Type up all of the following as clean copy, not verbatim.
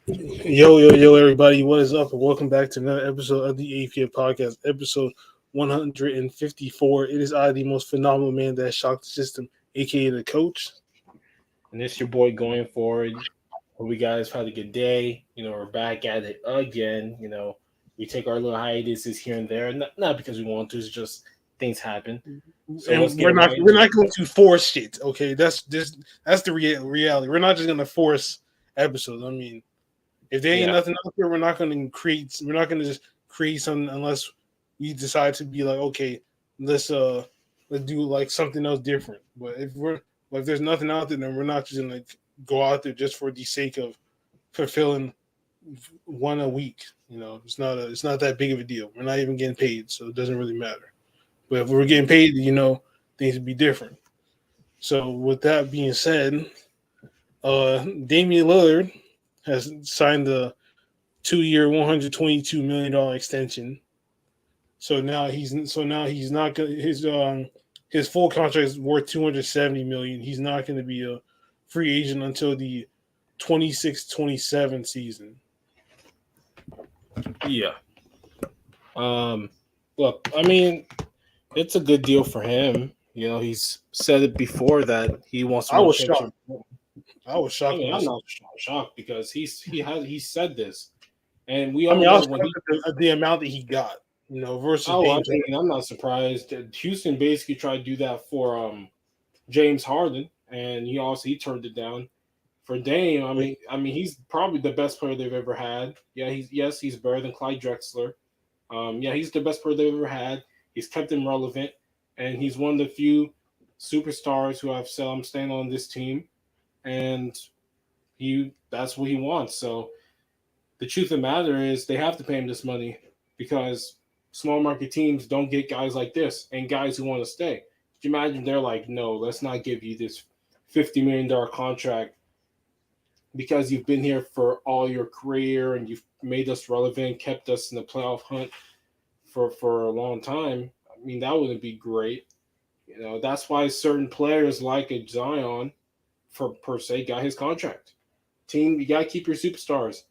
Yo, everybody. What is up? And welcome back to another episode of the APF podcast, episode 154. It is I, the most phenomenal man that shocked the system, aka the coach. And it's your boy going forward. Hope you guys had a good day. We're back at it again. We take our little hiatuses here and there, not because we want to, it's just things happen. So let's And we're get not right we're into not it. going to force shit. Okay, that's the reality. We're not just going to force episodes. I mean, if there ain't Yeah, nothing out there, we're not going to create. We're not going to just create something unless we decide to be like, okay, let's uh let's do like something else different. But if there's nothing out there, then we're not just gonna go out there just for the sake of fulfilling one a week. It's not that big of a deal. We're not even getting paid, so it doesn't really matter. But if we were getting paid, things would be different. So with that being said, Damian Lillard has signed the 2-year, $122 million extension. So now he's not gonna his full contract is worth 270 million. He's not going to be a free agent until the 26-27 season. yeah. Um, Look, I mean, it's a good deal for him. He's said it before that he wants to I win was championship. shocked. I was I shocked mean, when I I'm saw. not shocked because he said this, and we I all mean, I know was when shocked he. at the amount that he got. Versus Oh, I Dame. mean, I'm not surprised. Houston basically tried to do that for James Harden, and he turned it down. For Dame, I mean, he's probably the best player they've ever had. Yeah, he's better than Clyde Drexler. Yeah, he's the best player they've ever had. He's kept him relevant, and he's one of the few superstars who I've said I'm staying on this team, and that's what he wants. So the truth of the matter is they have to pay him this money because small market teams don't get guys like this and guys who want to stay. Could you imagine they're like, no, let's not give you this $50 million contract because you've been here for all your career and you've made us relevant, kept us in the playoff hunt for a long time. I mean, that wouldn't be great. That's why certain players like a Zion, for per se, got his contract. Team, you gotta keep your superstars,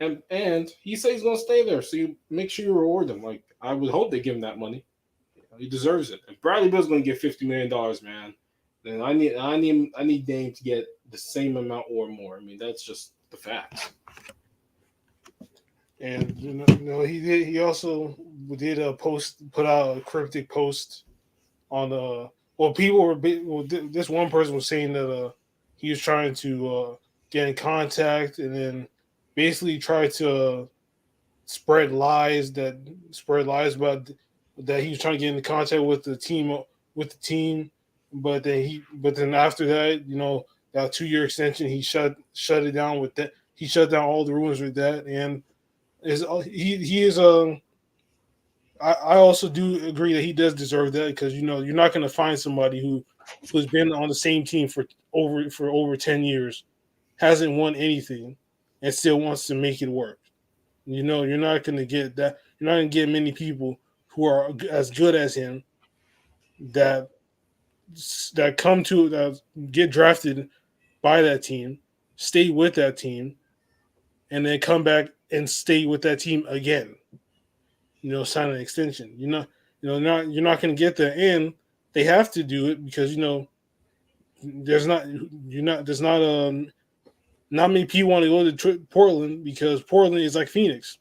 and he says he's gonna stay there. So you make sure you reward him. Like I would hope they give him that money. He deserves it. If Bradley Bill's gonna get $50 million, man, then I need Dame to get the same amount or more. I mean, that's just the facts. And he also did a put out a cryptic post on well, this one person was saying that he was trying to get in contact and then basically try to spread lies about that he was trying to get in contact with the team, but then after that, that 2-year extension, he shut it down with that. He shut down all the rumors with that, and is he is I also do agree that he does deserve that because you're not going to find somebody who's been on the same team for over 10 years, hasn't won anything, and still wants to make it work. You're not going to get that. You're not going to get many people who are as good as him that that get drafted by that team, stay with that team, and then come back and stay with that team again. Sign an extension. You're not going to get there, and they have to do it because there's not you're not there's not many people want to go to Portland because Portland is like Phoenix.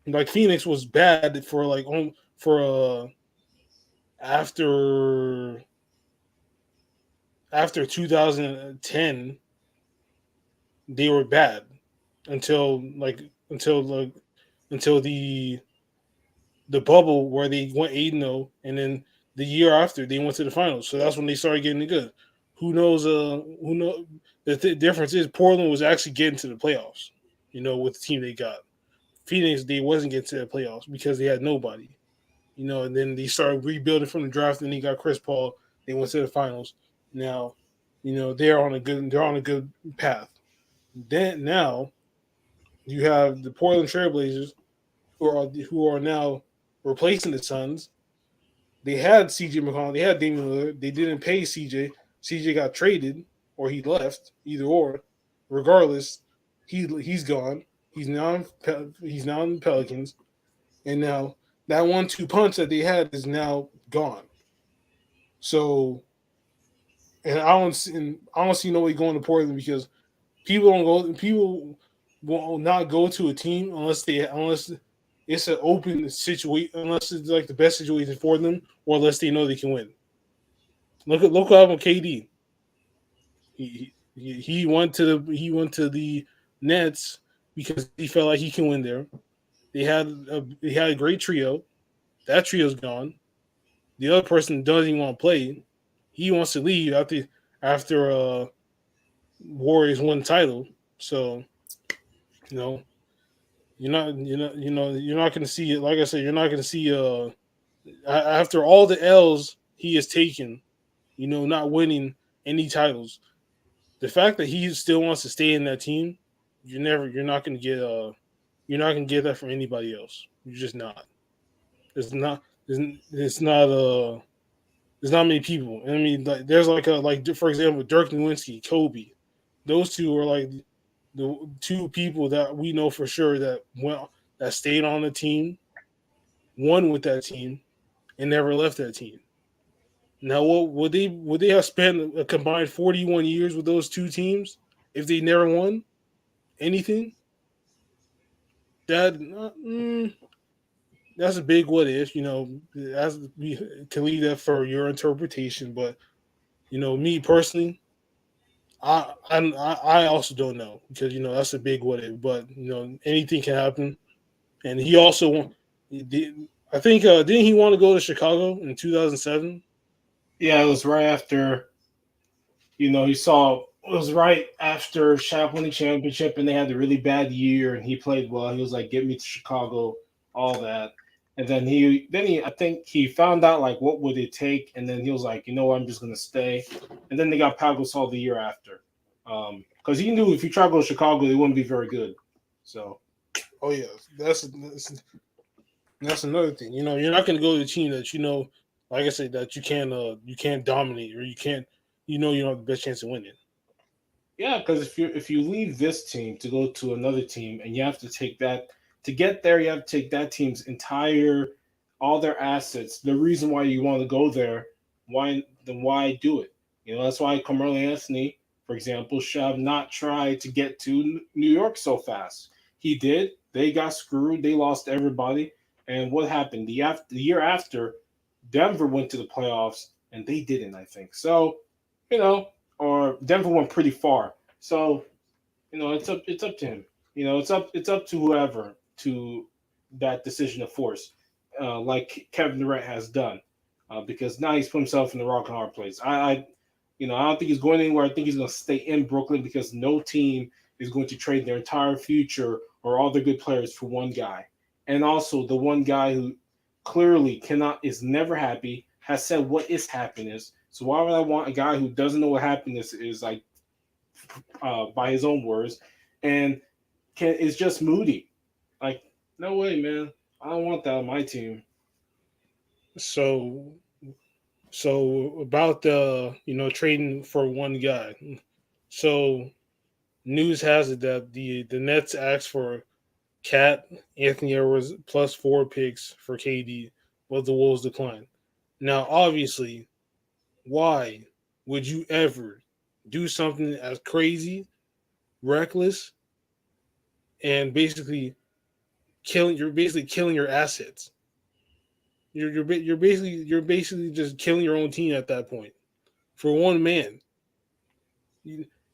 Like Phoenix was bad for like for after 2010 they were bad until like until like until the bubble where they went 8-0, and then the year after they went to the finals. So that's when they started getting good. Who knows? Who know? The difference is Portland was actually getting to the playoffs. With the team they got. Phoenix, they wasn't getting to the playoffs because they had nobody. And then they started rebuilding from the draft, and they got Chris Paul. They went to the finals. Now, they're on a good path. Then now you have the Portland Trailblazers who are now replacing the Suns. They had CJ McCollum, they had Damian Lillard. They didn't pay CJ. CJ got traded or he left, either or. Regardless, He's gone. He's now in the Pelicans, and now that 1-2 punch that they had is now gone. So, and I don't see no way going to Portland because people will not go to a team unless it's an open situation, unless it's like the best situation for them, or unless they know they can win. Look what happened with KD. He went to the Nets because he felt like he can win there. They had a great trio. That trio's gone. The other person doesn't want to play. He wants to leave after Warriors won the title. So you know you're not going to see it. Like I said, you're not going to see after all the L's he has taken. Not winning any titles. The fact that he still wants to stay in that team, you're not going to get that from anybody else. You're just not. There's not there's, it's not there's not many people. I mean, like there's like for example, Dirk Nowitzki, Kobe. Those two are like the two people that we know for sure that stayed on the team, won with that team, and never left that team. Now, what would they have spent a combined 41 years with those two teams if they never won anything? That that's a big what if. As we can leave that for your interpretation. But me personally, I also don't know because that's a big what if. But anything can happen. And he also, I think, didn't he want to go to Chicago in 2007? Yeah, it was right after he saw it was right after Shaq won the championship, and they had a really bad year, and he played well. He was like, "Get me to Chicago," all that, and then he I think he found out like what would it take, and then he was like, "You know what? I'm just gonna stay." And then they got Pau Gasol the year after, because he knew if he tried to go to Chicago, they wouldn't be very good. So Oh yeah, that's another thing. You're not going to go to a team that like I said, that you can't dominate or you don't have the best chance of winning. yeah, because if you leave this team to go to another team, and you have to take that to get there, you have to take that team's entire all their assets. The reason why you want to go there, why do it? That's why Carmelo Anthony, for example, should have not tried to get to New York so fast. He did. They got screwed. They lost everybody. And what happened? The year after, Denver went to the playoffs, and they didn't. I think so. You know, or Denver went pretty far. So it's up to him. It's up to whoever to that decision to force, like Kevin Durant has done, because now he's put himself in the rock and hard place. I don't think he's going anywhere. I think he's going to stay in Brooklyn because no team is going to trade their entire future or all their good players for one guy, and also the one guy who clearly cannot is never happy has said what is happiness. So why would I want a guy who doesn't know what happiness is like, by his own words, and is just moody? Like, no way, man. I don't want that on my team. So about the trading for one guy. So news has it that the Nets asked for Cat, Anthony Edwards plus 4 picks for KD, but the Wolves declined. Now, obviously, why would you ever do something as crazy, reckless, and basically killing your assets? You're basically just killing your own team at that point for one man.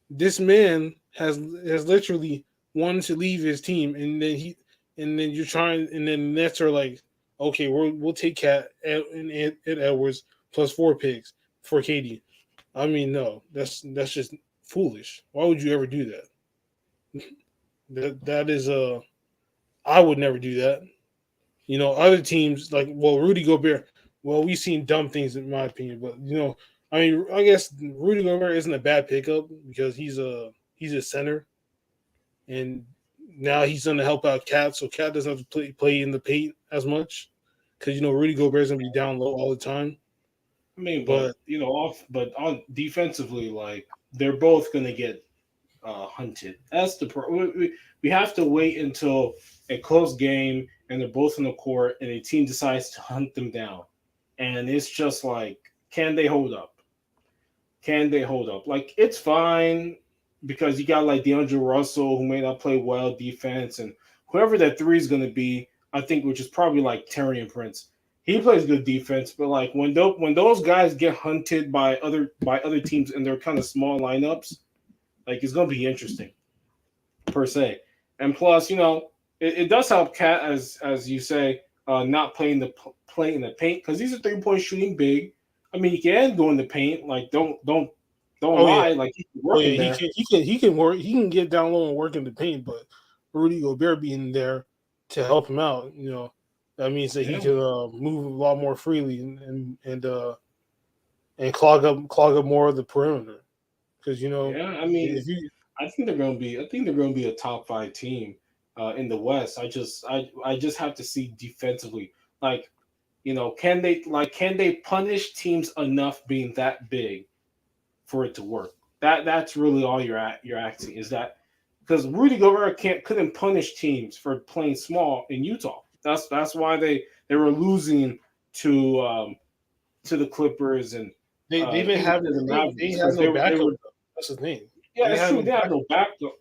This man has literally wanted to leave his team, and then you're trying, and then Nets are like, okay, we'll take Cat and Edwards plus 4 picks for KD. I mean, no, that's just foolish. Why would you ever do that? That is I would never do that. Other teams like Rudy Gobert. Well, we've seen dumb things in my opinion, but I mean, I guess Rudy Gobert isn't a bad pickup because he's a center, and now he's going to help out Cat, so Cat doesn't have to play in the paint as much because Rudy Gobert's going to be down low all the time. I mean, but But off, but on defensively, like they're both gonna get hunted. That's we have to wait until a close game and they're both in the court and a team decides to hunt them down, and it's just like, can they hold up? Can they hold up? Like, it's fine because you got like DeAndre Russell who may not play well defense, and whoever that three is going to be, I think, which is probably like Terry and Prince. He plays good defense, but like when those guys get hunted by other teams and they're kind of small lineups, like it's going to be interesting per se. And plus, it does help Cat as you say, not playing play in the paint because he's a 3 point shooting big. I mean, he can go in the paint. Like, don't Oh yeah, lie. Like, he can oh work yeah. in there. He can work. He can get down low and work in the paint, but Rudy Gobert being there to help him out, that means that he Yeah, can move a lot more freely and clog up more of the perimeter. Because yeah. I mean, if you I think they're going to be a top five team in the West. I just have to see defensively. Like, can they punish teams enough being that big for it to work? That's really all you're asking, is that because Rudy Gobert couldn't punish teams for playing small in Utah. That's why they were losing to to the Clippers and they didn't even have to the they Mavericks had because no they backup. were, Though. That's the thing. yeah, They it's had true, no they had backup. no backup,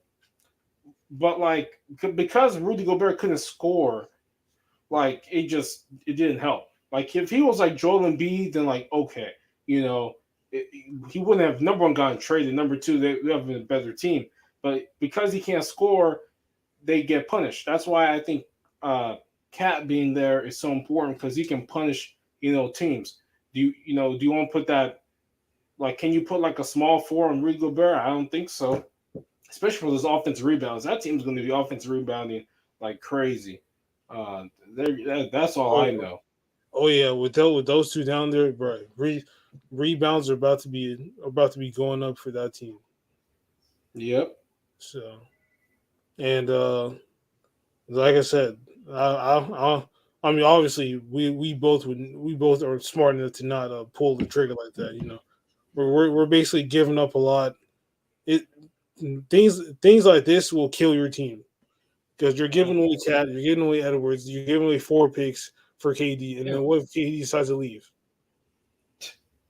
but like because Rudy Gobert couldn't score, like it didn't help. Like, if he was like Joel Embiid, then like, okay, you know, he wouldn't have, number one, gotten traded. Number two, they have been a better team. But because he can't score, they get punished. That's why I think Cat being there is so important because he can punish teams. Do you want to put that, like, can you put like a small four on Rudy Gobert? I don't think so. Especially for those offensive rebounds, that team's going to be offensive rebounding like crazy. Uh, that's all Oh I yeah, know. oh yeah. With those two down there, bro, rebounds are about to be going up for that team. Yep. So and like I said, I mean, obviously, we both are smart enough to not pull the trigger like that. We're basically giving up a lot. It things like this will kill your team because you're giving away Cat, you're giving away Edwards, you're giving away 4 picks for KD, and Yeah. then what if KD decides to leave?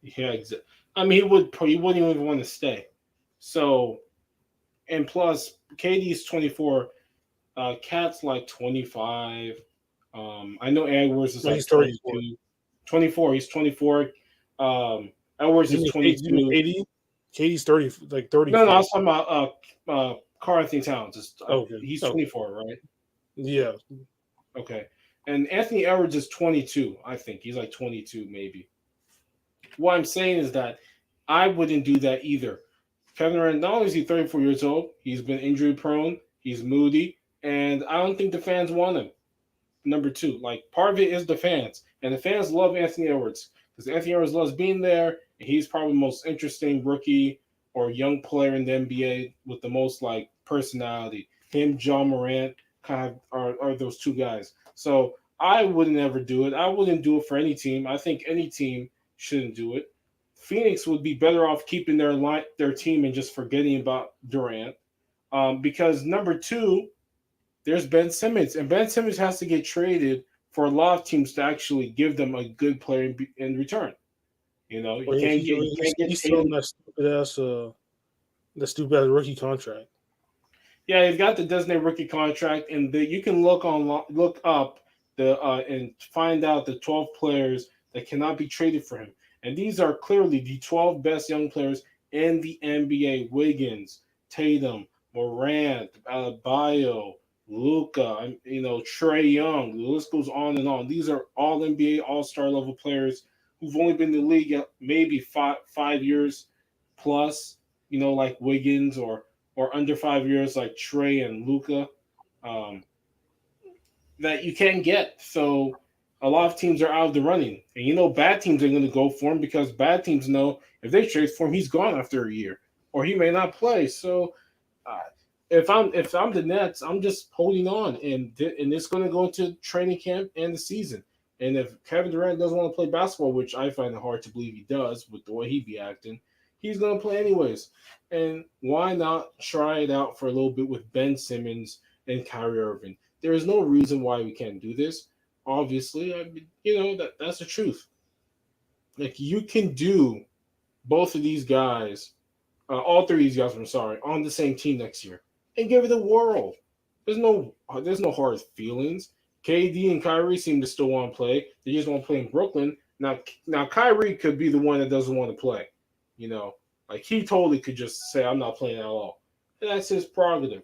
Yeah. Exactly. I mean, he wouldn't even want to stay. So, and plus, KD's 24. Cat's like 25. I know Edwards is No, like he's 34. 22. 24. He's 24. Edwards is You mean 22. KD? KD's 30, like No, no, I 34. was talking about Karl Anthony Towns. Okay, He's okay, 24, right? yeah. Okay. And Anthony Edwards is 22, I think. He's like 22, maybe. What I'm saying is that I wouldn't do that either. Kevin Durant, not only is he 34 years old, he's been injury prone, he's moody, and I don't think the fans want him. Number two, like, part of it is the fans, and the fans love Anthony Edwards because Anthony Edwards loves being there, and he's probably the most interesting rookie or young player in the NBA with the most like personality. Him, John Morant, kind of are those two guys. So I wouldn't ever do it. I wouldn't do it for any team. I think any team shouldn't do it. Phoenix would be better off keeping their team and just forgetting about Durant, because number two, there's Ben Simmons, and Ben Simmons has to get traded for a lot of teams to actually give them a good player in return. You But can't get he's still in Tatum. that stupid ass rookie contract. Yeah, he's got the designated rookie contract, and you can look up the and find out the 12 players that cannot be traded for him, and these are clearly the 12 best young players in the NBA: Wiggins, Tatum, Morant, Bio, Luca, Trey Young. The list goes on and on. These are all NBA All Star level players who've only been in the league maybe five years plus. Like Wiggins, or under 5 years like Trey and Luca, um, that you can't get. So a lot of teams are out of the running, and bad teams are going to go for him because bad teams know if they trade for him, he's gone after a year, or he may not play. So uh, if I'm the Nets, I'm just holding on, and it's going to go into training camp and the season. And if Kevin Durant doesn't want to play basketball, which I find it hard to believe he does with the way he be acting, He's going to play anyways. And why not try it out for a little bit with Ben Simmons and Kyrie Irving? There is no reason why we can't do this. Obviously, I mean, that's the truth. Like you can do both of these guys, all three of these guys. I'm sorry, on the same team next year and give it a whirl. There's no hard feelings. KD and Kyrie seem to still want to play. They just want to play in Brooklyn. Now Kyrie could be the one that doesn't want to play. You know, like he totally could just say, "I'm not playing at all." And that's his prerogative.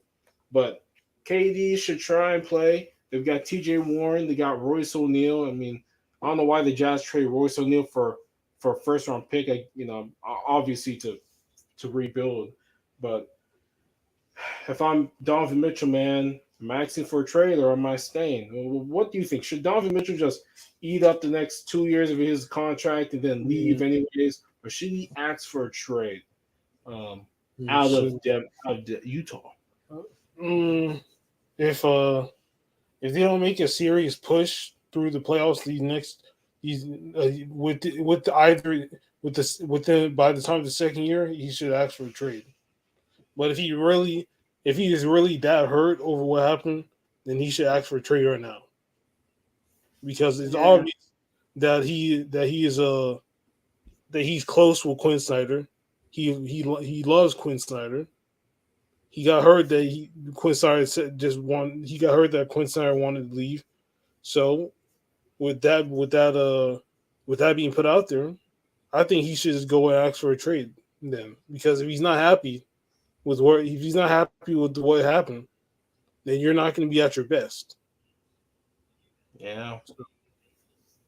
But KD should try and play. They've got T.J. Warren. They got Royce O'Neal. I mean, I don't know why the Jazz trade Royce O'Neal for a first round pick. Obviously to rebuild, but if I'm Donovan Mitchell, man, am I asking for a trade or am I staying? What do you think? Should Donovan Mitchell just eat up the next 2 years of his contract and then leave anyways, or should he ask for a trade um, out of So, Utah? mm, if they don't make a serious push through the playoffs, he's with either with this within by the time of the second year, he should ask for a trade. But if he is really that hurt over what happened, then he should ask for a trade right now because it's Yeah, obvious that he's close with Quinn Snyder. He loves Quinn Snyder. He got heard that Quinn Snyder said just want he got heard that Quinn Snyder wanted to leave. So with that being put out there, I think he should just go and ask for a trade then because if he's not happy with what happened, then you're not going to be at your best. yeah.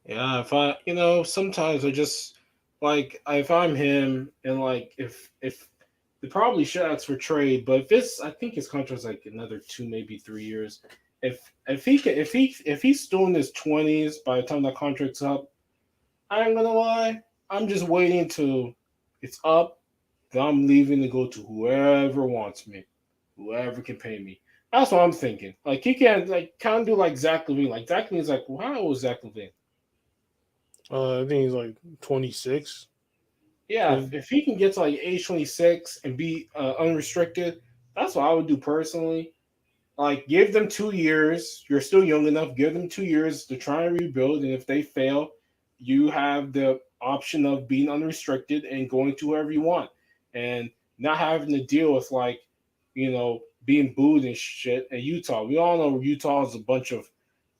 Yeah, if sometimes I just like if I'm him and like if they probably should ask for trade, but I think his contract's like another 2 maybe 3 years. If he's still in his 20s by the time that contract's up, I ain't gonna lie, I'm just waiting till it's up. Then I'm leaving to go to whoever wants me, whoever can pay me. That's what I'm thinking. Like he can't like kind of do like Zach Levine. Like Zach Levine's like, well, how old is Zach Levine? I think he's like 26. Yeah, if he can get to like age 26 and be unrestricted, that's what I would do personally. Like, give them 2 years. You're still young enough. Give them 2 years to try and rebuild. And if they fail, you have the option of being unrestricted and going to wherever you want and not having to deal with, like, being booed and shit in Utah. We all know Utah is a bunch of,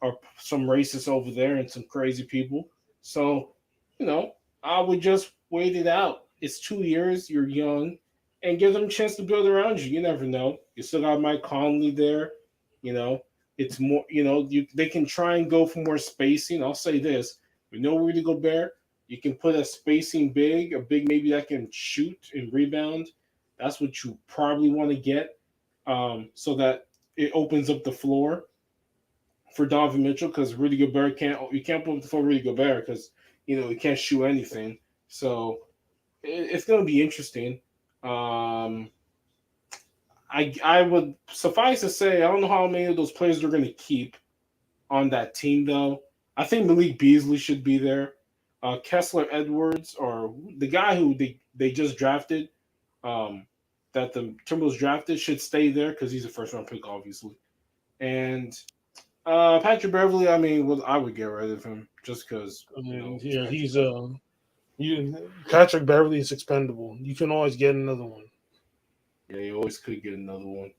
or some racists over there and some crazy people. So, you know, I would just wait it out. It's 2 years. You're young, and give them a chance to build around you. You never know. You still got Mike Conley there. You know, it's more. They can try and go for more spacing. I'll say this: we know Rudy Gobert. You can put a spacing big, a big maybe that can shoot and rebound. That's what you probably want to get, so that it opens up the floor for Donovan Mitchell because Rudy Gobert you can't put the floor Rudy Gobert because he can't shoot anything. So it's going to be interesting. Um, I would suffice to say I don't know how many of those players they're going to keep on that team though. I think Malik Beasley should be there. Kessler Edwards or the guy who they just drafted, that the Timberwolves drafted should stay there because he's a first round pick, obviously. And Patrick Beverly, I mean, I would get rid of him just because I mean, it's yeah, Patrick he's Beverly. Patrick Beverly is expendable. You can always get another one. Yeah, you always could get another one.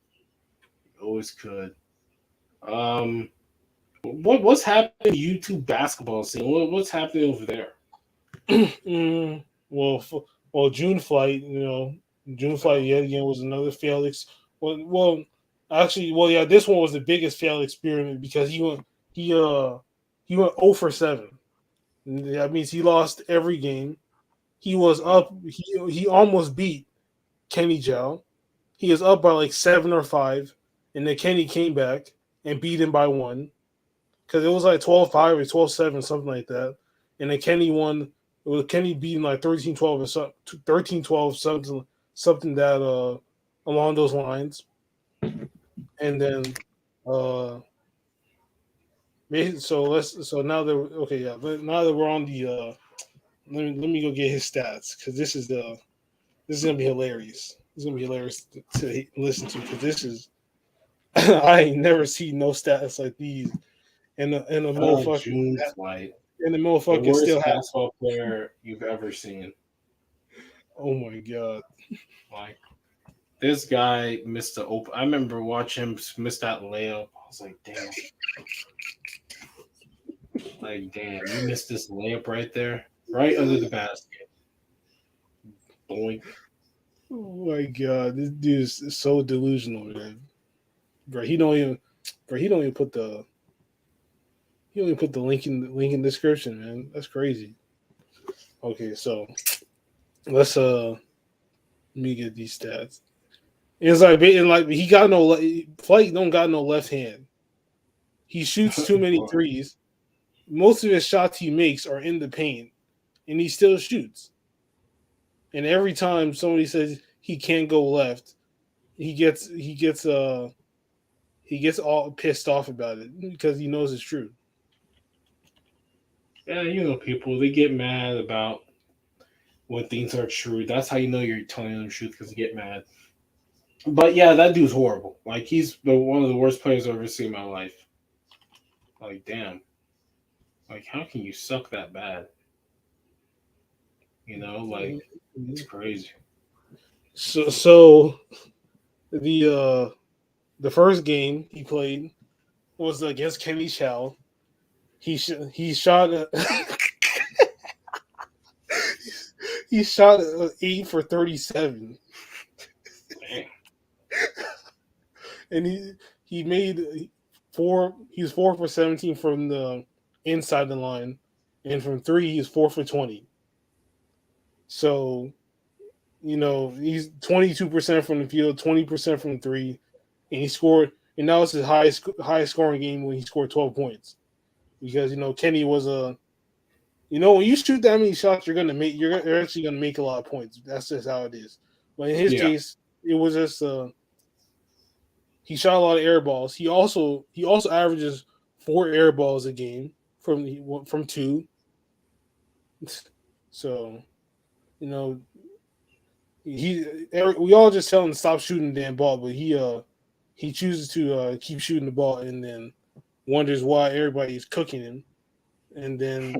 You always could. Um, what's happening in YouTube basketball scene? What's happening over there? mm, well, June flight, June flight yet again was another failed. Actually, yeah, this one was the biggest failed experiment because he went 0 for 7. That means he lost every game. He was Wow. up. He almost beat Kenny Jow. He was up by like 7 or 5, and then Kenny came back and beat him by 1 because it was like 12-5 or 12-7, something like that. And then Kenny won. It was Kenny beating like 13-12 or something, 13-12, something that along those lines. And then uh so now that okay, yeah, but now that we're on the let me go get his stats because this is the This is gonna be hilarious. It's gonna be hilarious to listen to because this is I ain't never seen no stats like these, and the motherfucker June Flight, and the the motherfucker still worst have. basketball player you've ever seen. Oh my god! Like this guy missed the open. I remember watching him miss that layup. I was like, damn, you missed this layup right there, right under the basket. Boink. Oh my god! This dude is so delusional, man. Bro, he don't even put the he don't even put the link in the description, man. That's crazy. Okay, so let's let me get these stats. It's like he got no Flight don't got no left hand. He shoots too many threes. Most of his shots he makes are in the paint, and he still shoots. And every time somebody says he can't go left, he gets all pissed off about it because he knows it's true. Yeah, you know, people they get mad about when things are true. That's how you know you're telling them the truth because they get mad. But yeah, that dude's horrible. Like he's one of the worst players I've ever seen in my life. Like damn, like how can you suck that bad? You know, like it's crazy. So the the first game he played was against Kenny Chow. He shot he shot 8 for 37, Damn. and he made four. He was 4 for 17 from the inside the line, and from three he's 4 for 20. So he's 22% from the field, 20% from three, and he scored. And that was his highest scoring game when he scored 12 points. Because Kenny was a when you shoot that many shots, you're actually gonna make a lot of points. That's just how it is. But in his Yeah. case, it was just he shot a lot of air balls. He also averages 4 air balls a game from two. So you know we all just tell him to stop shooting the damn ball, but he chooses to keep shooting the ball and then wonders why everybody's cooking him. And then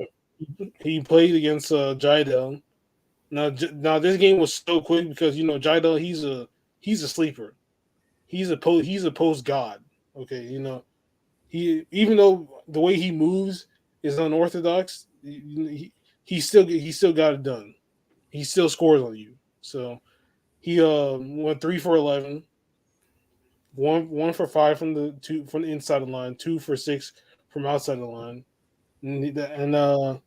he played against Jidel. Now this game was so quick because Jidel he's a sleeper. He's a post god. Okay, he even though the way he moves is unorthodox, he still got it done. He still scores on you. So he went 3 for 11, one for five from the inside of the line, 2 for 6 from outside the line, and that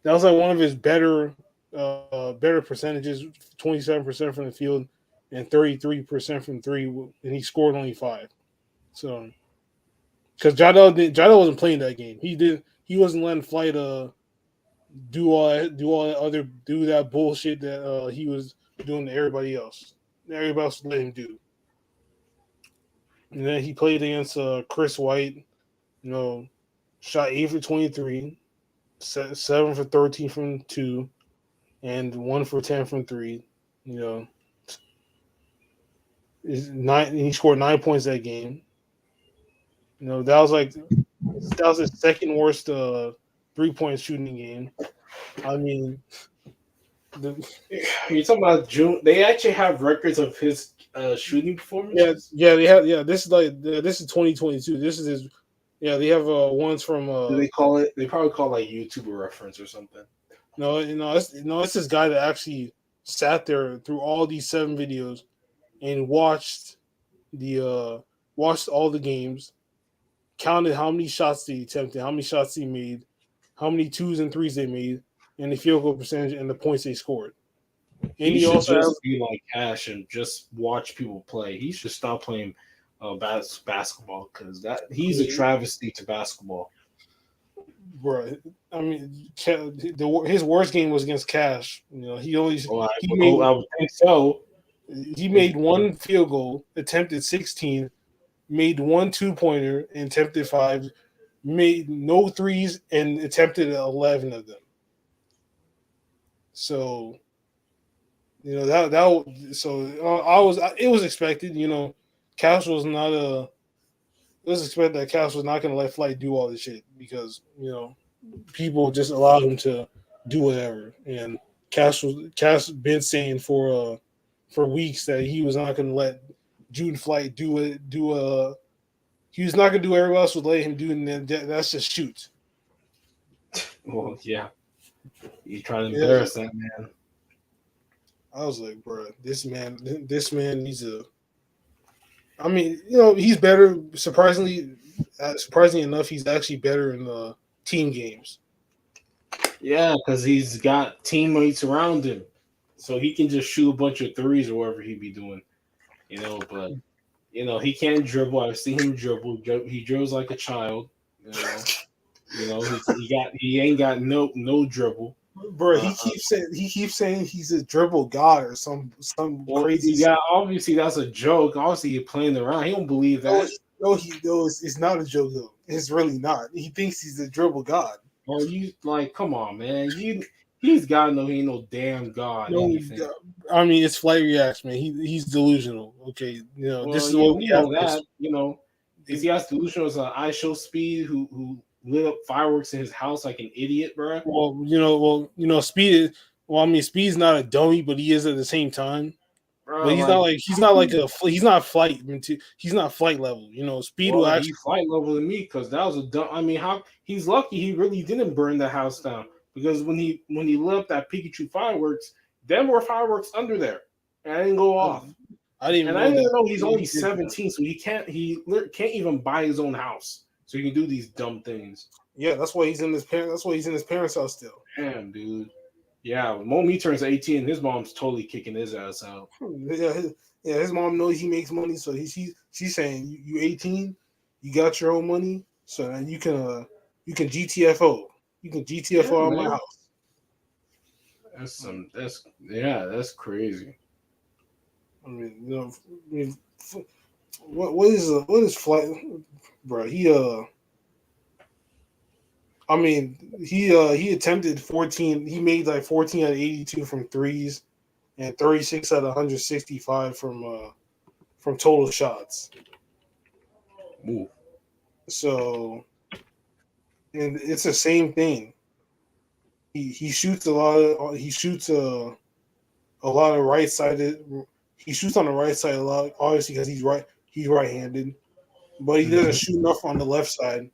was like one of his better percentages, 27% from the field and 33% from three, and he scored only 5. So because Jadel wasn't playing that game, he wasn't letting Flight do that bullshit that he was doing to everybody else. Everybody else let him do. And then he played against Chris White. You know, shot 8 for 23, 7 for 13 from two, and 1 for 10 from three. You know, he scored 9 points that game. That was his second worst 3 point shooting game. I mean, the, You're talking about June. They actually have records of his shooting yeah, performances. yeah, they have, yeah. This is 2022. This is his. Yeah, they have ones from Do they call it? They probably call it like YouTuber reference or something. no, it's this guy that actually sat there through all these 7 videos and the watched all the games, counted how many shots they attempted, how many shots he made, how many twos and threes they made, and the field goal percentage and the points they scored. And He he should also just be like Cash and just watch people play. He should stop playing basketball because he's a travesty to basketball. bro. I mean, his worst game was against Cash. Well, He made I would think so. he made one field goal, attempted 16, made one 2-pointer, and attempted 5, made no threes and attempted 11 of them. So You know that so I was it was expected. You know, Cash was not a. It was expected that Cash was not going to let Flight do all this shit because you know people just allowed him to do whatever. And Cash been saying for weeks that he was not going to let June Flight do it. He was not going to do what everybody else would let him do, and then that's just shoot. Well, yeah, he's trying to Yeah, embarrass that man. I was like, bro, this man needs a. I mean, you know, he's better. Surprisingly enough, he's actually better in team games. Yeah, because he's got teammates around him, so he can just shoot a bunch of threes or whatever he be doing. But he can't dribble. I've seen him dribble. He dribbles like a child. You know, he ain't got no dribble. Bro, Uh, uh, he keeps saying he's a dribble god or some well, crazy. yeah, obviously that's a joke. Obviously he's playing around. He don't believe No, that. no, it's not a joke though. It's really not. He thinks he's a dribble god. Or you like, come on, man. He's got to know he ain't no damn god No, anything. I mean it's Flight Reacts, man. He's delusional. Okay, you know this Well, is yeah, what we we have know to. that. Is he as delusional as I show speed who lit up fireworks in his house like an idiot, bro? Speed. Well, I mean, Speed's not a dummy, but he is at the same time. But Bro, like he's not flight. He's not flight level. You know, Speed will well, he actually. flight level than me because that was a dumb. I mean, how he's lucky he really didn't burn the house down because when he lit up that Pikachu fireworks, there were fireworks under there, and I didn't go off. I didn't even And I know didn't that. even know he's only He did that. 17, so he can't even buy his own house, so he can do these dumb things. Yeah, that's why he's in his parents. That's why he's in his parents' house still. Damn, dude. Yeah, when Momi turns 18, his mom's totally kicking his ass out. Yeah, his mom knows he makes money, so she's saying you 18, you got your own money, so then you can GTFO, you can Yeah, GTFO out my man. house. That's crazy. I mean, you know, I mean, what is flight, bro? He attempted 14. He made like 14 out of 82 from threes, and 36 out of 165 from total shots. Ooh. So, and it's the same thing. He shoots a lot of a lot of right sided. He shoots on the right side a lot, obviously because he's right handed, but he doesn't Mhm. shoot enough on the left side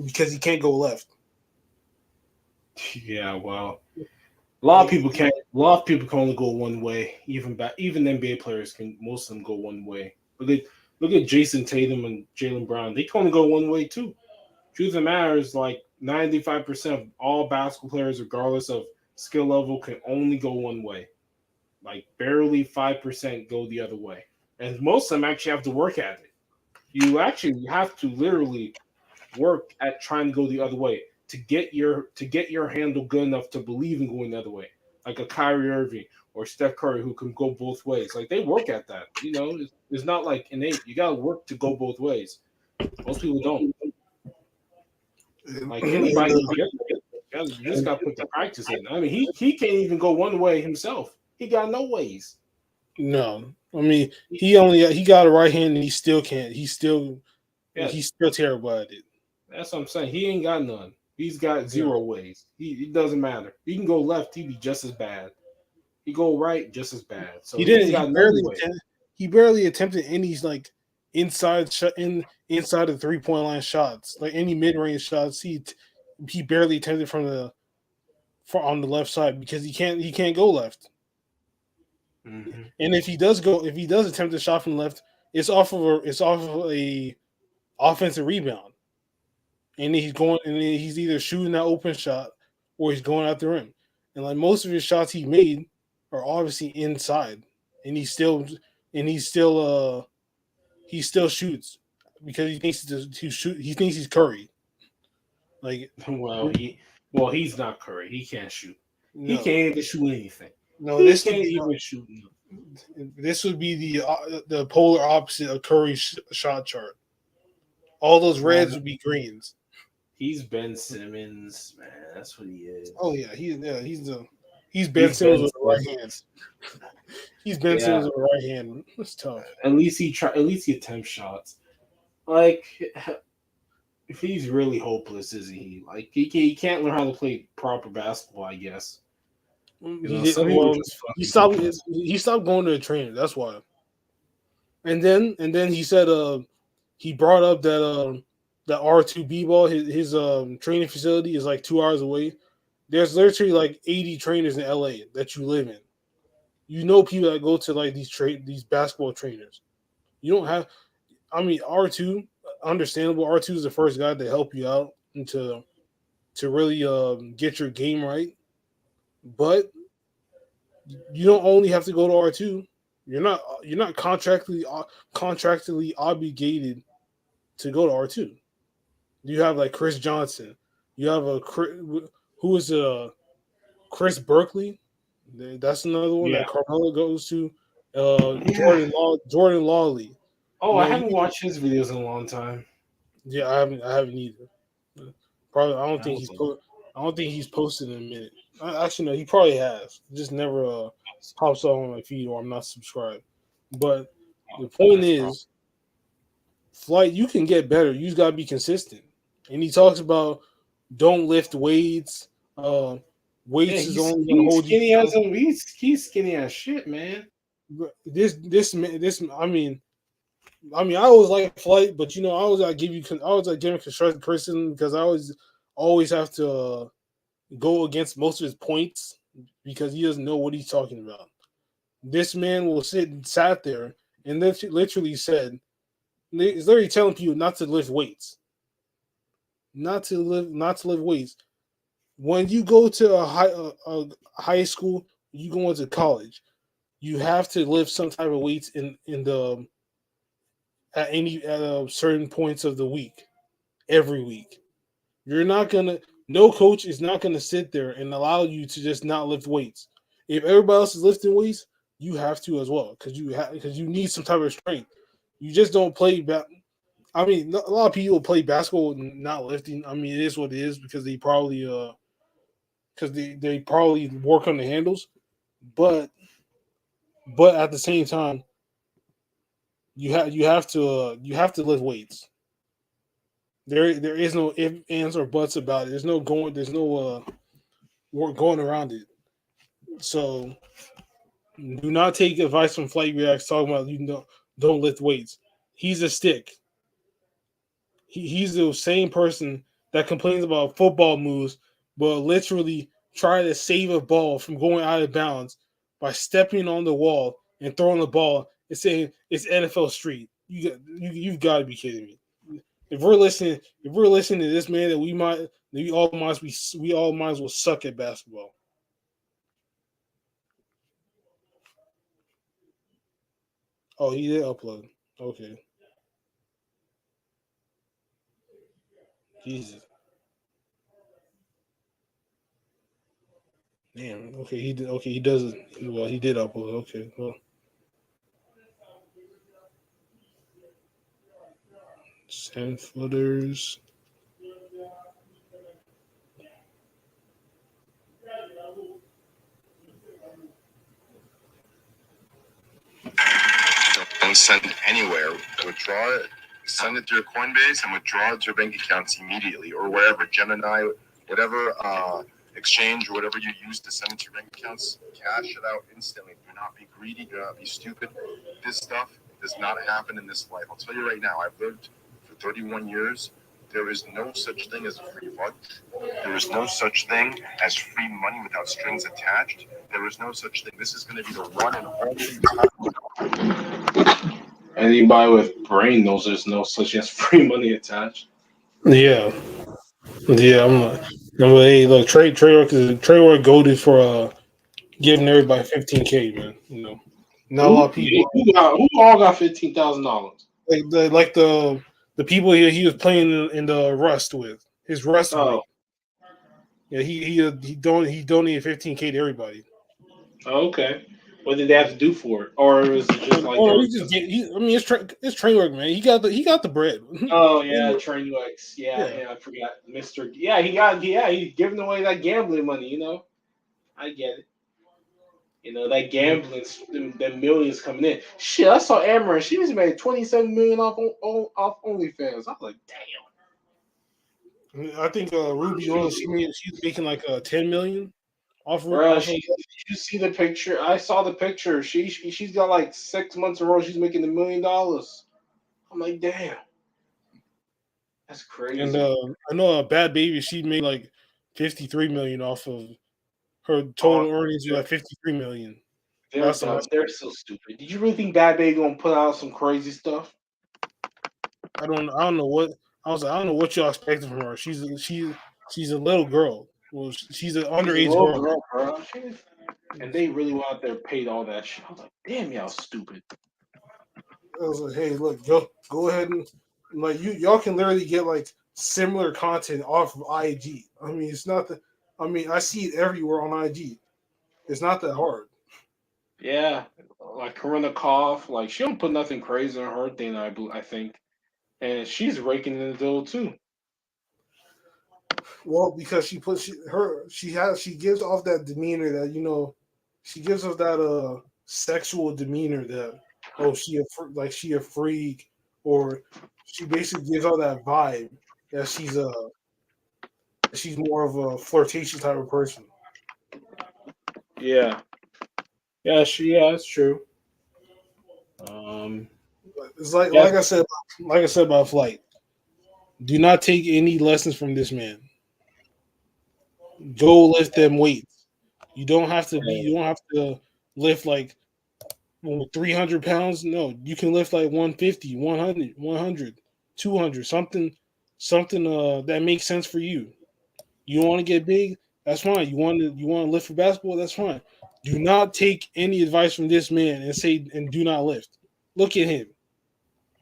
because he can't go left. Yeah, well, a lot of Like people can't. A lot of people can only go one way. Even NBA players can. Most of them go one way. Look at Jason Tatum and Jalen Brown. They can only go one way too. Truth of the matter is, like 95% of all basketball players, regardless of skill level, can only go one way. Like barely 5% go the other way, and most of them actually have to work at it. You actually have to literally work at trying to go the other way to get your handle good enough to believe in going the other way, like a Kyrie Irving or Steph Curry who can go both ways. Like they work at that. It's not like innate. You got to work to go both ways. Most people don't. and, Like and, anybody can get there. You just got to put the practice in. I mean, he can't even go one way himself. He got no ways. no, I mean he got a right hand and he still can't. Yeah, He's still terrible at it. that's what I'm saying. He ain't got none. He's got Yeah. zero ways. It doesn't matter. He can go left, he'd be just as bad. He go right, just as bad. So He he ain't didn't. got none way. He barely attempted any like inside the 3 point line shots, like any mid range shots. He barely attempted on the left side because he can't go left. Hmm. And if he does attempt a shot from left, it's off of a offensive rebound, and he's either shooting that open shot or he's going out the rim. And like most of his shots he made are obviously inside, and he's still he still shoots because he thinks to shoot. He thinks he's Curry. Like He's not Curry. He can't shoot. He no, can't even shoot anything. no. He can't even shoot nothing. This would be the polar opposite of Curry's shot chart. All those reds Man, would be greens. he's Ben Simmons, man. That's what he is. Oh yeah, he's He's Ben He's Simmons Ben with the right Simmons. hand. He's Ben Yeah, Simmons with the right hand. That's tough. at least he try. At least he attempts shots. Like, if he's really hopeless, is he? Like, he can't learn how to play proper basketball. I guess some people Well, just fucking hopeless. he stopped going to the trainer. That's why. And then he said he brought up that that R2B ball. His training facility is like 2 hours away. There's literally like 80 trainers in LA that you live in. You know people that go to like these basketball trainers. You don't have. I mean, R2, understandable. R2 is the first guy to help you out and to really get your game right. But you don't only have to go to R2. You're not contractually obligated to go to R2. You have like Chris Johnson. You have who is Chris Berkeley. That's another one Yeah. that Carmelo goes to. Yeah. Jordan Lawley. Oh, You I know, haven't watched his videos in a long time. yeah, I haven't either. Probably, I don't I think was I don't think he's posted in a minute. Actually, no, he probably has. Just never pops up on my feed or I'm not subscribed. But the point that's probably. is, Flight, you can get better. You just gotta be consistent. And he talks about don't lift weights. Uh, Yeah, weights is he's only gonna he's hold you skinny as down. a he's skinny as shit, man. This I mean, I always like Flight, but I always I give you I always like giving constructive criticism because I always have to go against most of his points because he doesn't know what he's talking about. This man will sat there and literally said, he's literally telling people not to lift weights, not to lift weights. When you go to a high school, you go into college, you have to lift some type of weights in the at certain points of the week, every week. You're not gonna. No coach is not gonna sit there and allow you to just not lift weights. If everybody else is lifting weights, you have to as well because you need some type of strength. You just don't play. I mean, a lot of people play basketball and not lifting. I mean, it is what it is because they probably work on the handles, but at the same time, you have to lift weights. There is no ifs, ands, or buts about it. There's no work going around it. So do not take advice from Flight Reacts talking about don't lift weights. He's a stick. He's the same person that complains about football moves, but literally try to save a ball from going out of bounds by stepping on the wall and throwing the ball and saying it's NFL Street. You've got to be kidding me. If we're listening to this man, that we all might as well suck at basketball. Oh, he did upload. Okay, Jesus, damn. Okay, he did. Okay, he does it. Well, he did upload. Okay, well, 10 footers. Don't send anywhere. Withdraw it, send it to your Coinbase, and withdraw it to your bank accounts immediately, or wherever, Gemini, whatever exchange or whatever you use to send it to your bank accounts. Cash it out instantly. Do not be greedy. Do not be stupid. This stuff does not happen in this life. I'll tell you right now. I've lived for 31 years. There is no such thing as free lunch. There is no such thing as free money without strings attached. There is no such thing. This is going to be the one and only time. Anybody with brain knows there's no such as free money attached. Yeah, yeah. Hey, look, Trey Work goaded for giving everybody 15K, man. Not a lot Who? of people Who all got $15,000? the people he was playing in the Rust with his Rust Oh, group. Yeah, he donated 15K to everybody. okay. What did they have to do for it, or was it just like they Oh, were? I mean, it's Train Work, man. He got the bread. Oh yeah, Train UX. Yeah, Yeah. yeah, I forgot, Mister. Yeah, he's giving away that gambling money. I get it. That gambling, them millions coming in. Shit, I saw Amarin. She was made 27 million off OnlyFans. I was like, I think Ruby Rose she's making like 10 million bro, off of. you see the picture? I saw the picture. She's got like 6 months in a row. She's making $1 million. I'm like, damn, that's And crazy. I know Bad Baby she made like 53 million off of her Oh, total earnings was like 53 million. they're Last time dumb. They're so stupid. Did you really think Bad Baby gonna put out some crazy stuff? I don't know what I don't know what y'all expected from her. She's a little girl. Well, she's an She's a underage little girl. girl, bro. And they really went out there paid all that shit. I was like, damn, y'all stupid. I was like, hey, look, go ahead and like y'all can literally get like similar content off of IG. I mean, it's not the. I mean, I see it everywhere on IG. It's not that hard. Yeah, like Corinna Koff, like she don't put nothing crazy on her thing. I think, and she's raking in the dough too. Well, because she gives off that demeanor that she gives off that sexual demeanor that like she a freak, or she basically gives all that vibe that she's more of a flirtatious type of person. Yeah, yeah, that's true. Um, It's yeah, like I said about Flight. Do not take any lessons from this man. Go lift them weights. You don't have to lift like 300 pounds. No, you can lift like 150, 100, 200, something that makes sense for you. You want to get big? That's fine. You want to lift for basketball? That's fine. Do not take any advice from this man and do not lift. Look at him.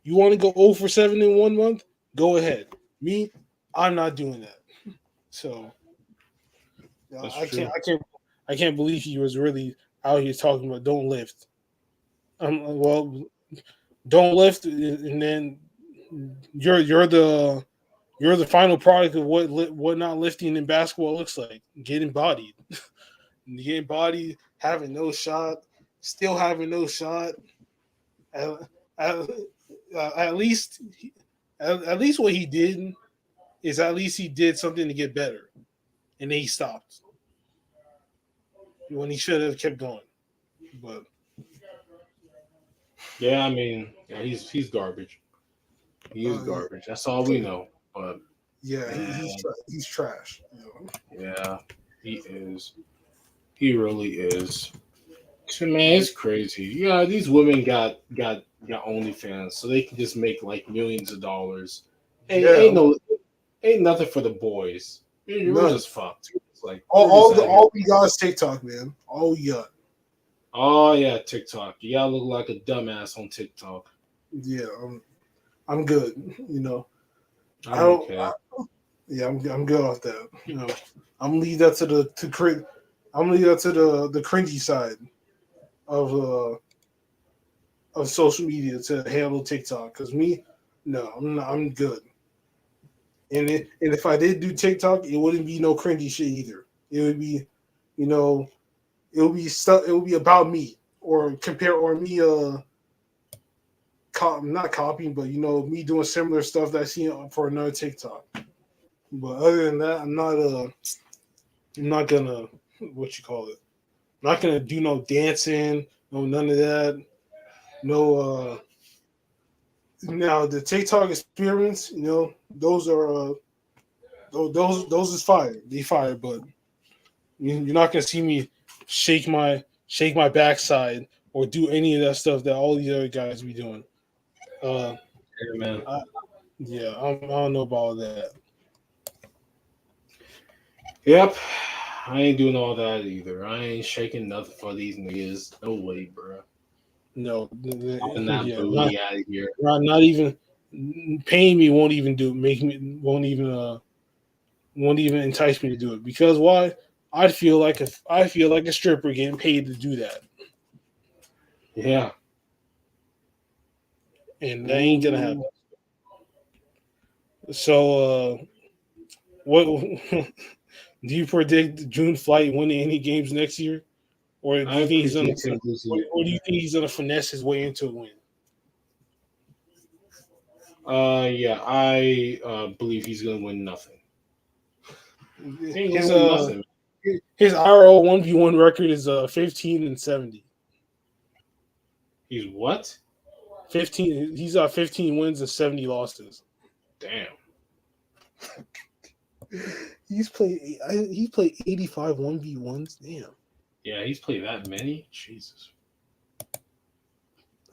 You want to go 0 for 7 in 1 month? Go ahead. Me, I'm not doing that. So that's true. I can't believe he was really out here talking about don't lift. Well, don't lift, and then you're you're the final product of what not lifting in basketball looks like. Getting bodied, having no shot, still having no shot. At, at, at least at least what he did is at least he did something to get better, and then he stopped when he should have kept going. But Yeah, I mean, yeah, he's garbage. He is uh, garbage. That's all we know. But yeah, man, he's trash. yeah, he is. He really is. So, man, it's crazy. Yeah, these women got OnlyFans, so they can just make like millions of dollars. Yeah, Ain't nothing for the boys. We're none. just fucked. It's like we're just out here. All we got is TikTok, man. All we got. Oh yeah, TikTok. You gotta look like a dumbass on TikTok. Yeah, I'm good. I I'm don't. okay. Yeah, I'm good off that. I'm gonna leave that to I'm gonna leave that to the cringy side of social media to handle TikTok. Cause me, no, I'm not, I'm good. And if I did do TikTok, it wouldn't be no cringy shit either. It would be, you know, it would be stuff. It would be about me or me not copying, but me doing similar stuff that I see for another TikTok. But other than that, I'm not gonna what you call it. I'm not gonna do no dancing, no none of that. No now the TikTok experience, those are those is fire. They fire, but you're not gonna see me shake my backside or do any of that stuff that all these other guys be doing. Uh, Yeah, man. I, yeah, I don't know about all that. Yep. I ain't doing all that either. I ain't shaking nothing for these niggas. No way, bro. No, Popping that yeah, not, booty out of here. not even paying me won't even do make me won't even entice me to do it because why? I feel like a stripper getting paid to do that, Yeah. and that ain't gonna happen. Ooh. So, what do you predict June Flight winning any games next year? or do you I think he's gonna, predict him losing. or do you think he's gonna finesse his way into a win? Yeah, I believe he's gonna win nothing. He ain't His gonna win nothing. his IRL 1v1 record is 15-70. He's what? 15. He's got 15 wins and 70 losses. Damn. He's played 85 1v1s. Damn. Yeah, he's played that many. Jesus.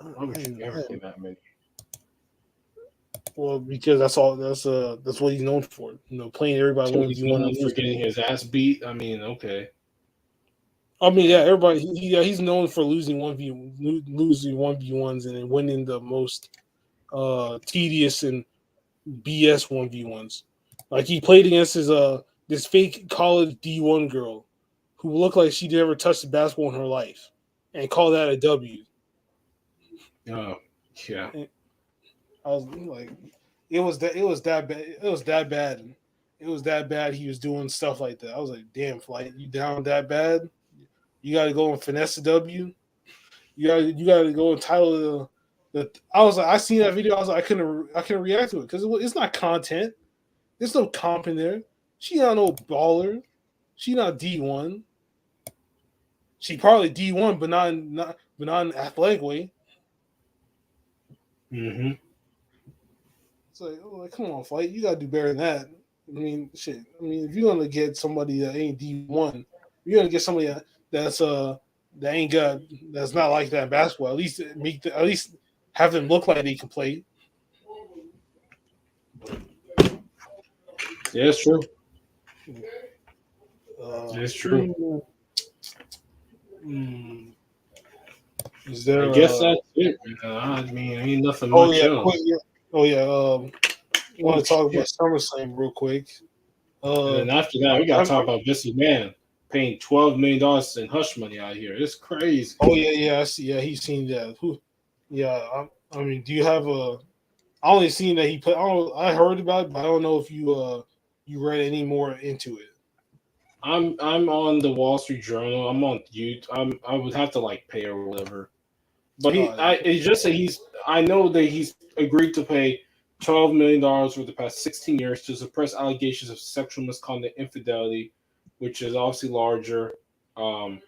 Why would you ever play that many? Well, because that's what he's known for. Playing everybody So he's 1v1 known and for getting his ass beat. I mean, okay. I mean, yeah, everybody. He's known for losing 1v1s and then winning the most tedious and BS 1v1s. Like he played against this fake college D1 girl who looked like she never touched a basketball in her life, and called that a W. Oh, yeah. And I was like, it was that bad. It was that bad. It was that bad. He was doing stuff like that. I was like, damn, Flight, you down that bad? You got to go and finesse the W. You got to go and title the. I was like, I seen that video. I was like, I couldn't react to it because it's not content. There's no comp in there. She not no baller. She not D1. She probably D1, but not in athletic way. Mm-hmm. It's like, come on, Fight. You gotta do better than that. I mean, shit. I mean, if you're gonna get somebody that ain't D1, you're gonna get somebody that's not like that in basketball. At least have them look like they can play. Yeah, it's true. It's true. Is there? I guess that's it. I mean, ain't nothing Oh much yeah, else. oh yeah. I want to talk about SummerSlam real quick. And then after that, we gotta talk about Vince McMahon paying $12 million in hush money out here. It's crazy. Oh yeah, I see. Yeah, he's seen that. Yeah, I mean, do you have a? I only seen that he put. I heard about it, but I don't know if you read any more into it. I'm on the Wall Street Journal. I'm on YouTube. I would have to pay or whatever. But it's just that I know that he's agreed to pay $12 million for the past 16 years to suppress allegations of sexual misconduct, infidelity, which is obviously larger than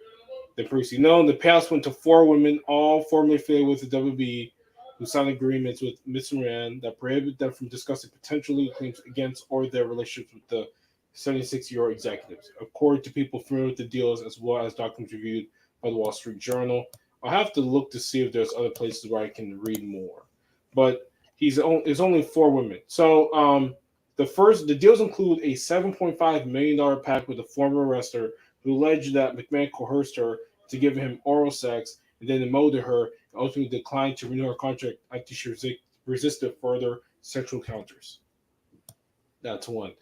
previously known. The payouts went to 4 women, all formerly affiliated with the WB, who signed agreements with Ms. Moran that prohibit them from discussing potential legal claims against or their relationships with the 76-year-old executives, according to people familiar with the deals, as well as documents reviewed by the Wall Street Journal. I'll have to look to see if there's other places where I can read more. But it's only 4 women. So the deals include a $7.5 million pact with a former wrestler who alleged that McMahon coerced her to give him oral sex and then demoted her and ultimately declined to renew her contract after she resisted further sexual encounters. That's one.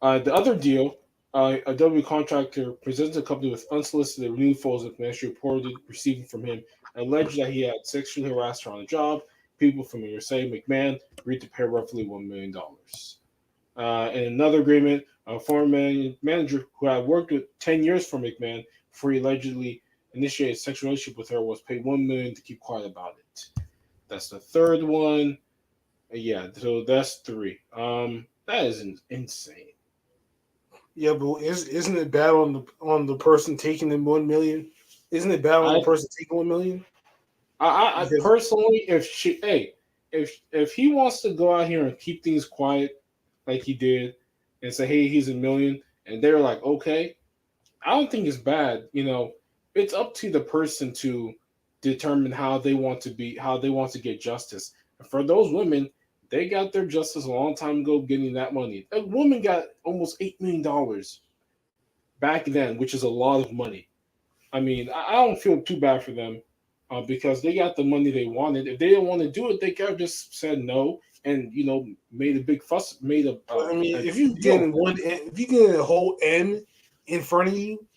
The other deal, a W contractor presented the company with unsolicited renewed photos of McMahon she reported receiving from him, alleged that he had sexually harassed her on the job. People from USA McMahon agreed to pay roughly $1 million. In another agreement, a former manager who had worked with 10 years for McMahon before he allegedly initiated a sexual relationship with her was paid $1 million to keep quiet about it. That's the third one. Yeah, so that's 3. That is insane. Yeah, but isn't it bad on the person taking the 1 million? Isn't it bad on the person taking 1 million? I personally, if he wants to go out here and keep things quiet like he did and say, hey, he's $1 million, and they're like, okay, I don't think it's bad. It's up to the person to determine how they want to get justice. And for those women, they got their justice a long time ago getting that money. A woman got almost $8 million back then, which is a lot of money. I mean, I don't feel too bad for them because they got the money they wanted. If they didn't want to do it, they could have just said no and, made a big fuss. If you get a whole N in front of you,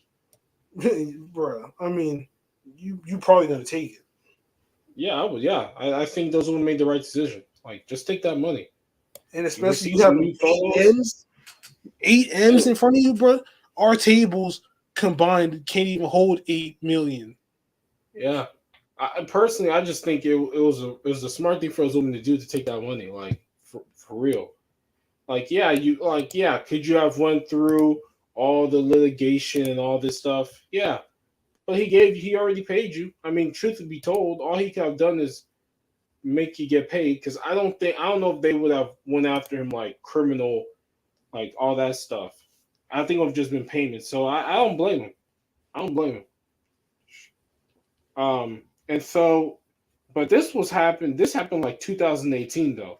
bro, I mean, you probably gonna take it. Yeah, I would. Yeah, I think those women made the right decision. Just take that money. And especially you have 8 M's in front of you, bro. Our tables combined can't even hold 8 million. Yeah. I personally, I just think it was a smart thing for those women to do to take that money, like for real. Like, yeah, could you have went through all the litigation and all this stuff? Yeah, but he already paid you. I mean, truth to be told, all he could have done is make you get paid. Because I don't know if they would have went after him like criminal, like all that stuff. I think it would have just been payments. So I don't blame him. I don't blame him. And so, but this happened like 2018 though.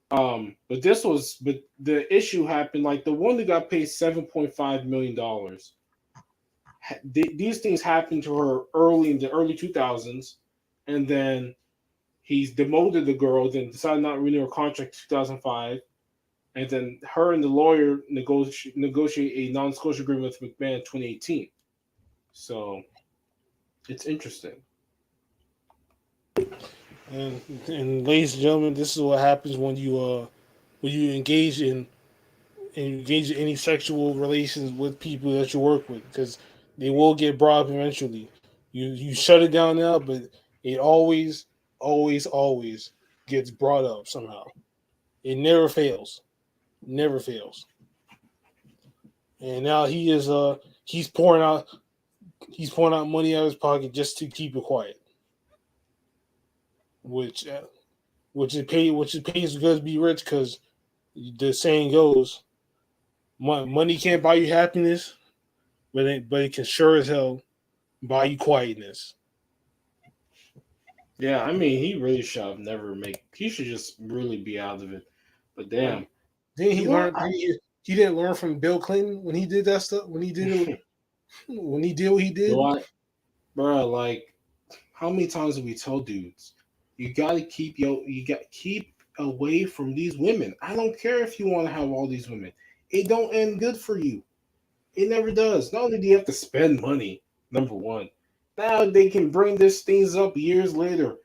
But the issue happened like the one that got paid $7.5 million. These things happened to her early in the early 2000s, and then he's demoted the girl, then decided not to renew her contract in 2005, and then her and the lawyer negotiate a non-disclosure agreement with McMahon in 2018. So it's interesting. And ladies and gentlemen, this is what happens when you engage in any sexual relations with people that you work with, because they will get brought up eventually. You shut it down now, but it always gets brought up somehow. It never fails, never fails. And now he's pouring out money out of his pocket just to keep it quiet, which which it pays good to be rich, because the saying goes, money can't buy you happiness, but it can sure as hell buy you quietness. Yeah, I mean, he really should have never make. He should just really be out of it. But damn, Didn't he you know, learn? He didn't learn from Bill Clinton when he did that stuff. When he did what he you know did. what, bro? Like, how many times have we told dudes, you got keep away from these women. I don't care if you want to have all these women. It don't end good for you. It never does. Not only do you have to spend money, number one, now they can bring these things up years later,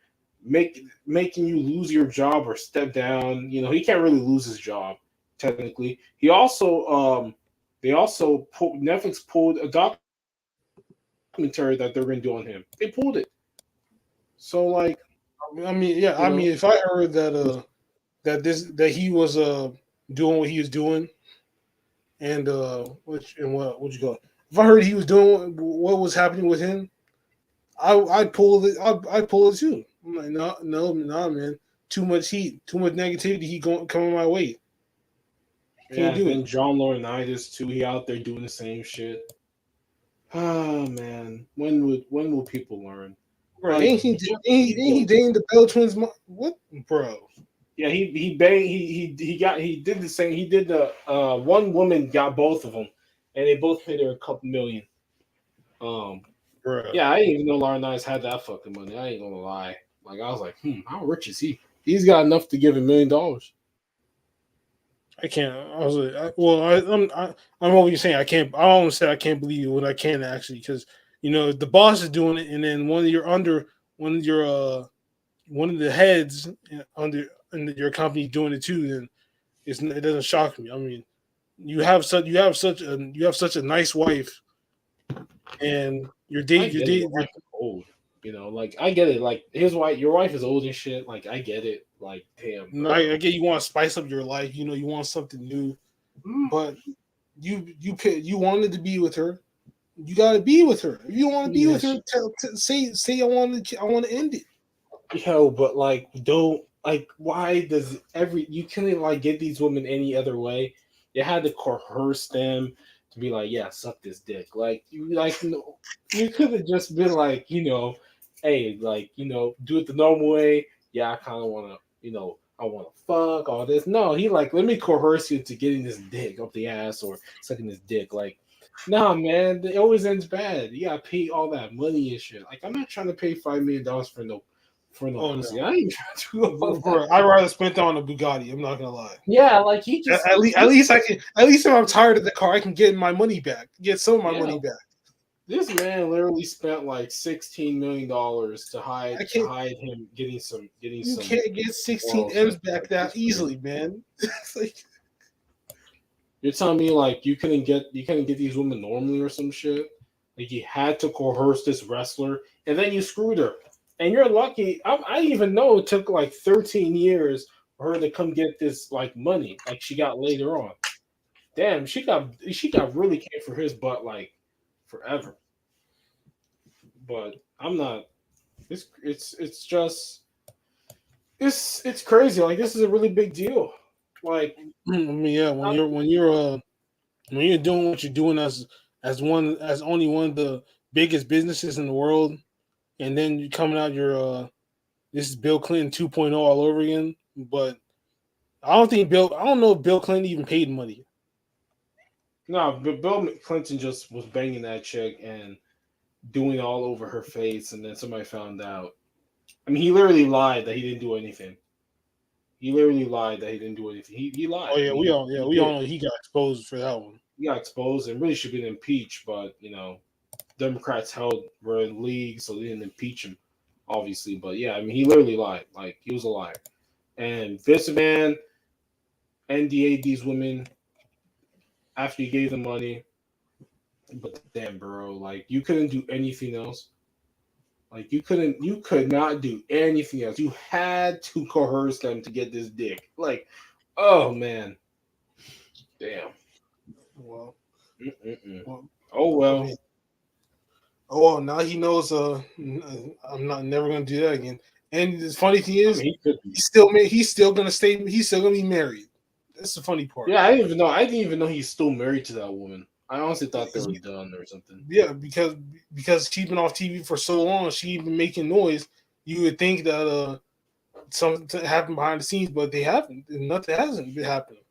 making you lose your job or step down. You know, he can't really lose his job technically. He also Netflix pulled a documentary that they're going to do on him. They pulled it. So like, I mean, yeah. you I know, mean, if I heard that he was doing what he was doing, and what you call it? If I heard he was doing what was happening with him, I'd pull it. I'd pull it too. I'm like, no, man. Too much heat, too much negativity. He going coming my way. Can't yeah. do it. Then John Laurinaitis too. He out there doing the same shit. Oh man, when will people learn? Bro, Like, ain't he dating the Bell Twins? What, bro? yeah, he banged he did the same. He did the one woman got both of them, and they both paid her a couple million. Um, Bro, yeah, I didn't even know Laurinaitis had that fucking money. I ain't gonna lie. Like I was like, how rich is he? He's got enough to give $1 million. I can't. I was like, I'm over you saying I can't. I almost said I can't believe it when I can actually, because the boss is doing it, and then one of your one of the heads under in your company doing it too. Then it doesn't shock me. I mean, you have such a nice wife, and I get it. Your wife is old. You know, like I get it. Like your wife is old and shit. Like I get it. Like damn, bro. I get you want to spice up your life. You want something new, but you wanted to be with her. You got to be with her. If you want to be with Yes. her, say I want to end it. Yo, but like, don't like. Why does you couldn't like get these women any other way? You had to coerce them to be like, yeah, suck this dick. Like no, you could have just been like, hey, like do it the normal way. Yeah, I kind of want to, I want to fuck all this. No, he like, let me coerce you to getting this dick up the ass or sucking this dick. Like, nah, man, it always ends bad. You gotta pay all that money and shit. Like, I'm not trying to pay $5 million for no Oh pussy. no, I ain't trying to do all bro, that. I'd rather spend that on a Bugatti. I'm not gonna lie. Yeah, like he just At least I can. At least if I'm tired of the car, I can get my money back. Get some of my yeah. money back. This man literally spent like $16 million to I can't. hide him getting You some can't get 16 oral M's sex. back Like, that it's easily, crazy. man. It's You're telling me like you couldn't get these women normally or some shit? Like you had to coerce this wrestler, and then you screwed her. And you're lucky. I didn't even know it took like 13 years for her to come get this like money, like she got later on. Damn, she got really came for his butt like forever. But I'm not. It's just it's crazy. Like this is a really big deal. Like I mean, yeah, when you're doing what you're doing as only one of the biggest businesses in the world, and then you coming out this is Bill Clinton 2.0 all over again. But I don't know if Bill Clinton even paid money. no, but Bill Clinton just was banging that chick and doing it all over her face, and then somebody found out. I mean, he literally lied that he didn't do anything. He literally lied that he didn't do anything. He Oh lied. yeah, I mean, we all know he got exposed for that one. he got exposed and really should have been impeached, but Democrats were in league, so they didn't impeach him, obviously. But yeah, I mean, he literally lied. Like he was a liar. And this man NDA'd these women after he gave them money. But damn, bro, like you couldn't do anything else. Like you could not do anything else. You had to coerce them to get this dick. Like, oh man, damn. Well, Mm-mm-mm. well Oh I well. mean, oh well, now he knows. I'm not never gonna do that again. And the funny thing I is, mean, he could be. he's still gonna stay. He's still gonna be married. That's the funny part. Yeah, I didn't even know. I didn't even know he's still married to that woman. I honestly thought they were He- done or something. yeah, because she's been off TV for so long, she been making noise. You would think that something happened behind the scenes, but they haven't. Nothing hasn't been happening.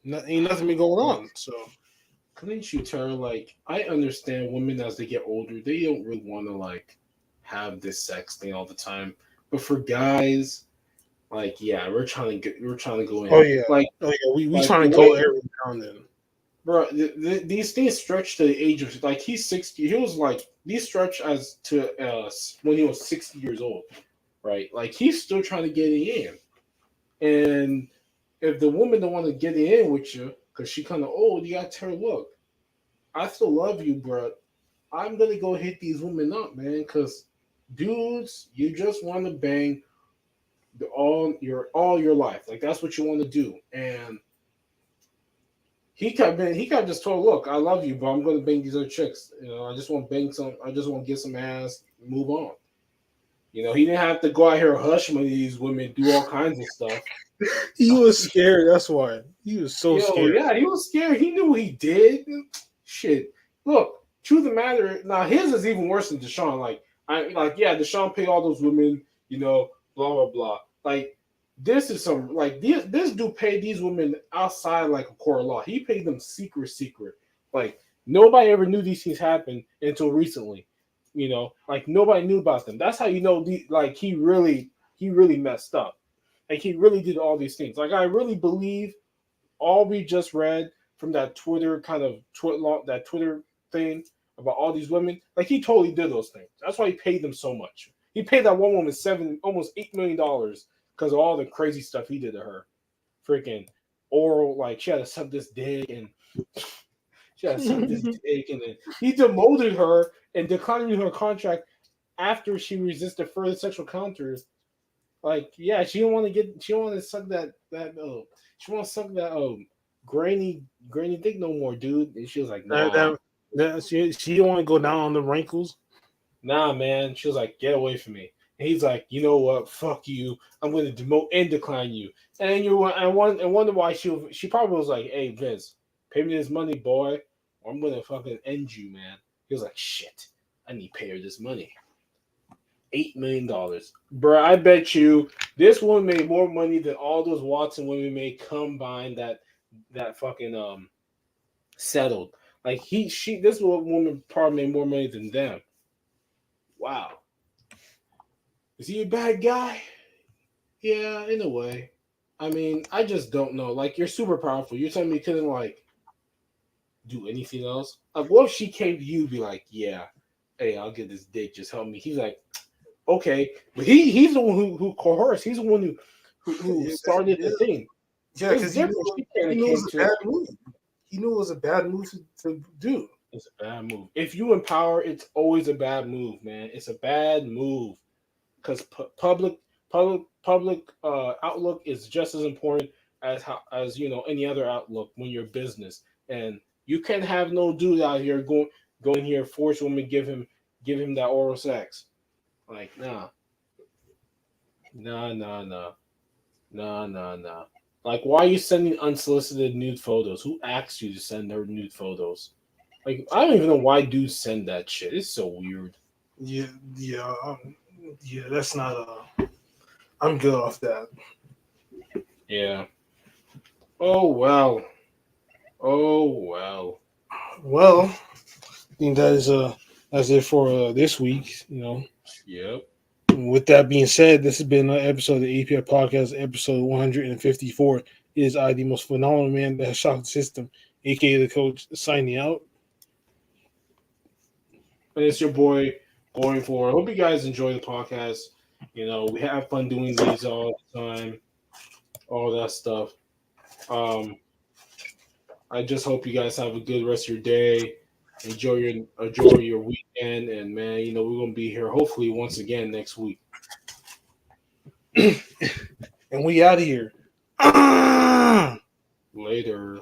Ain't nothing been going on. So Couldn't you tell? Like, I understand women as they get older, they don't really want to like have this sex thing all the time. But for guys, like, yeah, we're trying to go in. oh yeah, Like, we like trying the to go way, every now and then. bro, these things stretch to the age of like he's 60. He was like these stretch as to when he was 60 years old, right? Like he's still trying to get it in, and if the woman don't want to get it in with you because she kind of old, you gotta tell her, look, I still love you, bro. I'm gonna go hit these women up, man, because dudes, you just want to bang all your life, like that's what you want to do, and he kept just told, look, I love you, but I'm gonna bang these other chicks. I just want to bang some. I just want to get some ass, move on. He didn't have to go out here hush money these women, do all kinds of stuff. He was scared. That's why he was so Yo, scared. yeah, he was scared. He knew what he did. Shit. Look, truth of the matter, now his is even worse than Deshaun. Yeah, Deshaun paid all those women, blah blah blah. Like this is some like this dude paid these women outside like a court of law. He paid them secret. Like nobody ever knew these things happened until recently. Like nobody knew about them. That's how like he really messed up. Like he really did all these things. Like I really believe all we just read from that Twitter that Twitter thing about all these women, like he totally did those things. That's why he paid them so much. He paid that one woman almost $8 million because of all the crazy stuff he did to her. Freaking oral, like she had to suck this dick and she had to suck this dick, and then he demoted her and declined her contract after she resisted further sexual encounters. Like, yeah, she don't want to suck she want to suck that grainy dick no more, dude. And she was like, nah, She don't want to go down on the wrinkles. nah, man. She was like, get away from me. And he's like, you know what? Fuck you. I'm going to demote and decline you. And then I wonder why she probably was like, hey, Vince, pay me this money, boy, or I'm going to fucking end you, man. He was like, shit, I need to pay her this money. $8 million, bro. I bet you this woman made more money than all those Watson women made combined that fucking settled. Like this woman probably made more money than them. Wow. Is he a bad guy? Yeah, in a way. I mean, I just don't know. Like, you're super powerful. You're telling me you couldn't like do anything else? Like, what if she came to you and be like, yeah, hey, I'll get this dick, just help me. He's like, okay, but he's the one who coerced. He's the one who started the thing. Yeah, because he knew it was a bad move. He knew it was a bad move to do. It's a bad move. If you empower, it's always a bad move, man. It's a bad move because public outlook is just as important as any other outlook when you're business. And you can't have no dude out here going here force woman give him that oral sex. Like nah. Like, why are you sending unsolicited nude photos? Who asked you to send her nude photos? Like, I don't even know why dudes send that shit. It's so weird. Yeah, yeah. That's not. I'm good off that. Yeah. Oh well. Oh well. Well, I think that's it for this week. Yep. With that being said, this has been an episode of the APF podcast, episode 154. It is I, the most phenomenal man that has shocked the system, aka the coach, signing out. And it's your boy going for. I hope you guys enjoy the podcast. We have fun doing these all the time, all that stuff. Um, I just hope you guys have a good rest of your day. Enjoy your weekend, and man, we're gonna be here hopefully once again next week. And we out of here. Later.